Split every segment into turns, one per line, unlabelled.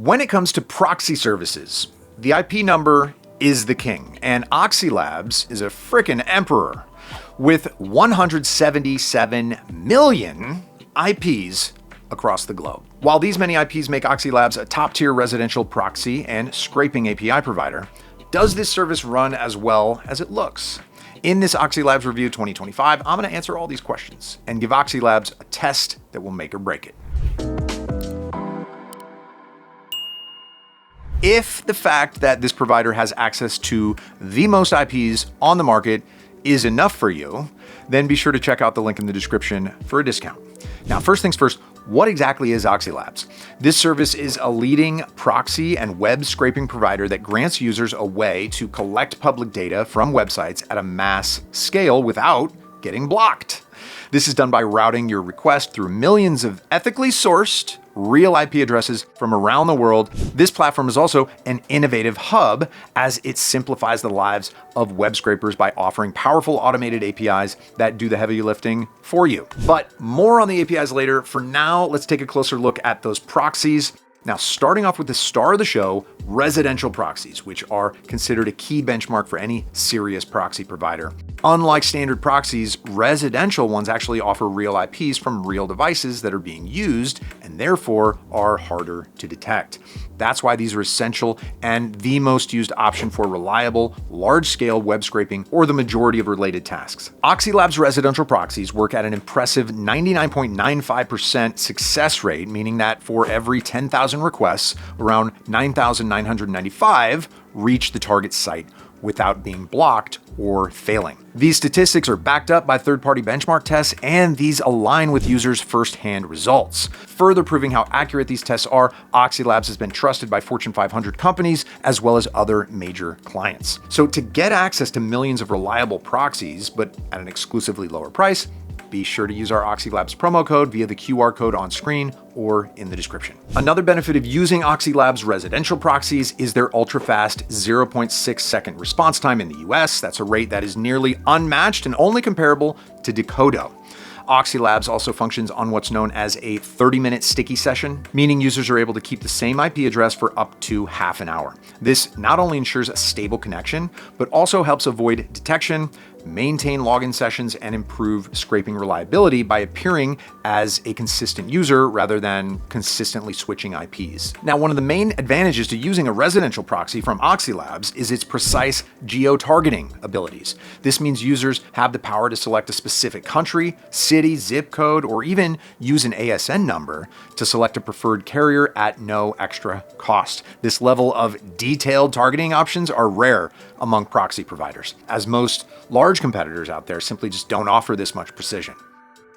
When it comes to proxy services, the IP number is the king, and Oxylabs is a frickin' emperor with 177 million IPs across the globe. While these many IPs make Oxylabs a top-tier residential proxy and scraping API provider, does this service run as well as it looks? In this Oxylabs Review 2025, I'm going to answer all these questions and give Oxylabs a test that will make or break it. If the fact that this provider has access to the most IPs on the market is enough for you, then be sure to check out the link in the description for a discount. Now, first things first, what exactly is Oxylabs? This service is a leading proxy and web scraping provider that grants users a way to collect public data from websites at a mass scale without getting blocked. This is done by routing your request through millions of ethically sourced real IP addresses from around the world. This platform is also an innovative hub as it simplifies the lives of web scrapers by offering powerful automated APIs that do the heavy lifting for you. But more on the APIs later. For now, let's take a closer look at those proxies. Now, starting off with the star of the show, residential proxies, which are considered a key benchmark for any serious proxy provider. Unlike standard proxies, residential ones actually offer real IPs from real devices that are being used and therefore are harder to detect. That's why these are essential and the most used option for reliable, large-scale web scraping or the majority of related tasks. Oxylabs residential proxies work at an impressive 99.95% success rate, meaning that for every 10,000 requests, around 9,995 reach the target site without being blocked or failing. These statistics are backed up by third-party benchmark tests, and these align with users' first-hand results. Further proving how accurate these tests are, Oxylabs has been trusted by Fortune 500 companies as well as other major clients. So to get access to millions of reliable proxies, but at an exclusively lower price, be sure to use our Oxylabs promo code via the QR code on screen or in the description. Another benefit of using Oxylabs residential proxies is their ultra-fast 0.6 second response time in the US. That's a rate that is nearly unmatched and only comparable to Decodo. Oxylabs also functions on what's known as a 30-minute sticky session, meaning users are able to keep the same IP address for up to half an hour. This not only ensures a stable connection, but also helps avoid detection, maintain login sessions, and improve scraping reliability by appearing as a consistent user rather than consistently switching IPs. Now, one of the main advantages to using a residential proxy from Oxylabs is its precise geo-targeting abilities. This means users have the power to select a specific country, city, zip code, or even use an ASN number to select a preferred carrier at no extra cost. This level of detailed targeting options are rare among proxy providers, as most large competitors out there simply just don't offer this much precision.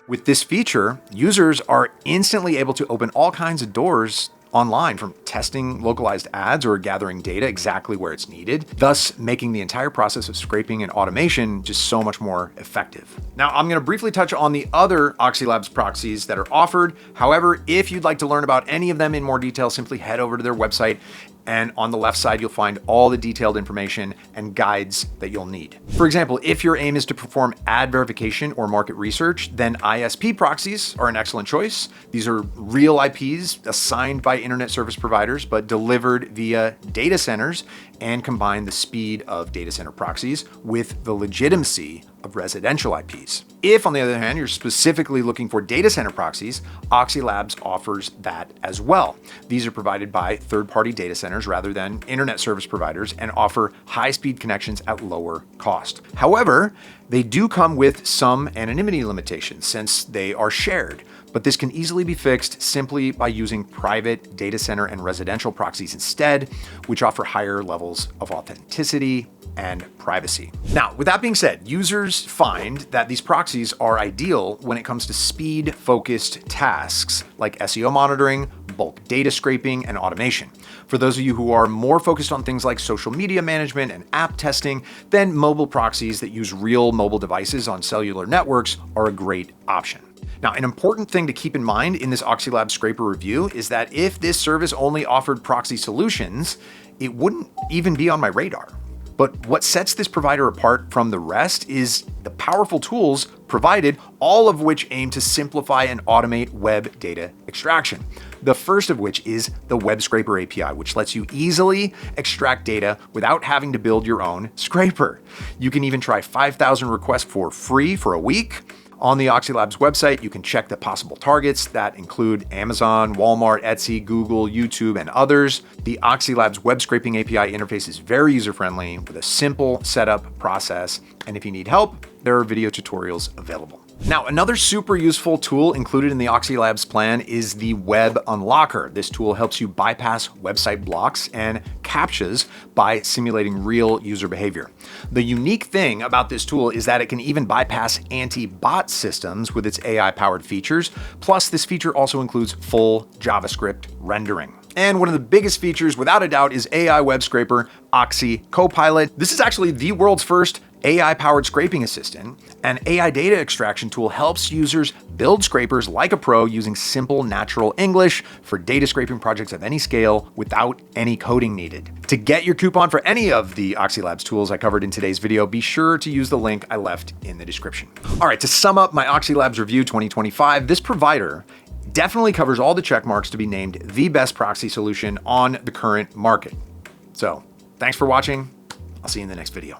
With this feature, users are instantly able to open all kinds of doors online, from testing localized ads or gathering data exactly where it's needed, thus making the entire process of scraping and automation just so much more effective. Now, I'm going to briefly touch on the other Oxylabs proxies that are offered. However, if you'd like to learn about any of them in more detail, simply head over to their website, and on the left side, you'll find all the detailed information and guides that you'll need. For example, if your aim is to perform ad verification or market research, then ISP proxies are an excellent choice. These are real IPs assigned by internet service providers, but delivered via data centers and combine the speed of data center proxies with the legitimacy of residential IPs. If, on the other hand, you're specifically looking for data center proxies, Oxylabs offers that as well. These are provided by third-party data centers rather than internet service providers and offer high-speed connections at lower cost. However, they do come with some anonymity limitations since they are shared, but this can easily be fixed simply by using private data center and residential proxies instead, which offer higher levels of authenticity and privacy. Now, with that being said, users find that these proxies are ideal when it comes to speed-focused tasks like SEO monitoring, bulk data scraping, and automation. For those of you who are more focused on things like social media management and app testing, then mobile proxies that use real mobile devices on cellular networks are a great option. Now, an important thing to keep in mind in this Oxylabs scraper review is that if this service only offered proxy solutions, it wouldn't even be on my radar. But what sets this provider apart from the rest is the powerful tools provided, all of which aim to simplify and automate web data extraction. The first of which is the Web Scraper API, which lets you easily extract data without having to build your own scraper. You can even try 5,000 requests for free for a week. On the Oxylabs website, you can check the possible targets that include Amazon, Walmart, Etsy, Google, YouTube, and others. The Oxylabs web scraping API interface is very user-friendly with a simple setup process. And if you need help, there are video tutorials available. Now, another super useful tool included in the Oxylabs plan is the Web Unlocker. This tool helps you bypass website blocks and CAPTCHAs by simulating real user behavior. The unique thing about this tool is that it can even bypass anti-bot systems with its AI-powered features. Plus, this feature also includes full JavaScript rendering. And one of the biggest features, without a doubt, is AI web scraper Oxy Copilot. This is actually the world's first AI-powered scraping assistant. An AI data extraction tool helps users build scrapers like a pro using simple natural English for data scraping projects of any scale without any coding needed. To get your coupon for any of the Oxylabs tools I covered in today's video, be sure to use the link I left in the description. All right, to sum up my Oxylabs review 2025, this provider definitely covers all the check marks to be named the best proxy solution on the current market. So, thanks for watching. I'll see you in the next video.